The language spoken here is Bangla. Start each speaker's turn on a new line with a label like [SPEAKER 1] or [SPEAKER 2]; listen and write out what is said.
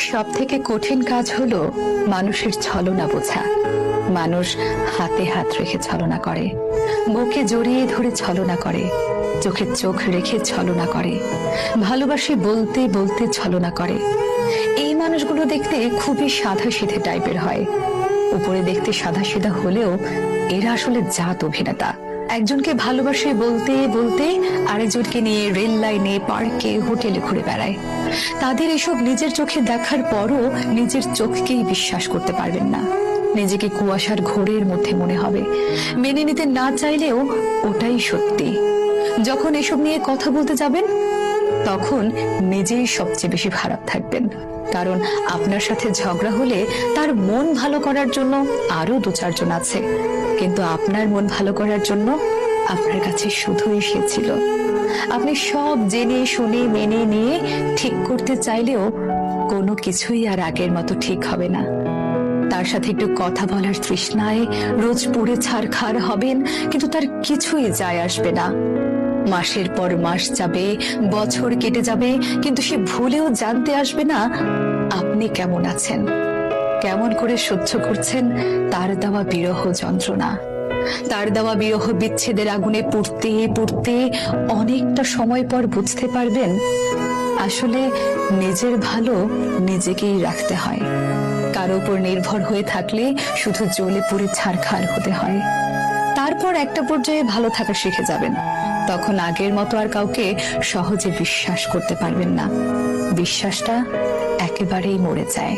[SPEAKER 1] সব থেকে কঠিন কাজ হলো মানুষের ছলনা বোঝা। মানুষ হাতে হাত রেখে ছলনা করে, বুকে জড়িয়ে ধরে ছলনা করে, চোখে চোখ রেখে ছলনা করে, ভালোবাসি বলতে বলতে ছলনা করে। এই মানুষগুলো দেখতে খুবই সাদা সিধে টাইপের হয়। উপরে দেখতে সাদা সিধা হলেও এরা আসলে জাত অভিনেতা। একজনকে ভালোবাসে বলতে বলতে আরেকজনকে নিয়ে রেল লাইনে, পার্কে, হোটেলে ঘুরে বেড়ায়। তাদের এসব নিজের চোখে দেখার পরও নিজের চোখকেই বিশ্বাস করতে পারবেন না। নিজেকে কুয়াশার ঘোরের মধ্যে মনে হবে, মেনে নিতে না চাইলেও ওটাই সত্যি। যখন এসব নিয়ে কথা বলতে যাবেন তখন নিজেই সবচেয়ে বেশি খারাপ থাকবেন, কারণ আপনার সাথে ঝগড়া হলে তার মন ভালো করার জন্য আরো 2-4 জন আছে, কিন্তু আপনার মন ভালো করার জন্য আপনার কাছে শুধুই সে ছিল। আপনি সব জেনে শুনে মেনে নিয়ে ঠিক করতে চাইলেও কোনো কিছুই আর আগের মতো ঠিক হবে না। তার সাথে একটু কথা বলার তৃষ্ণায় রোজ পুড়ে ছারখার হবেন, কিন্তু তার কিছুই যায় আসবে না। মাসের পর মাস যাবে, বছর কেটে যাবে, কিন্তু সে ভুলেও জানতে আসবে না আপনি কেমন আছেন, কেমন করে সহ্য করছেন তার দেওয়া বিরহ যন্ত্রণা। তার দেওয়া বিরহ বিচ্ছেদের আগুনে পুড়তে পুড়তে অনেকটা সময় পর বুঝতে পারবেন আসলে নিজের ভালো নিজেকেই রাখতে হয়। কারো উপর নির্ভর হয়ে থাকলে শুধু জ্বলে পুড়ে ছারখার হতে হয়। তারপর একটা পর্যায়ে ভালো থাকা শিখে যাবেন, তখন আগের মতো আর কাউকে সহজে বিশ্বাস করতে পারবেন না। বিশ্বাসটা একেবারেই মরে যায়।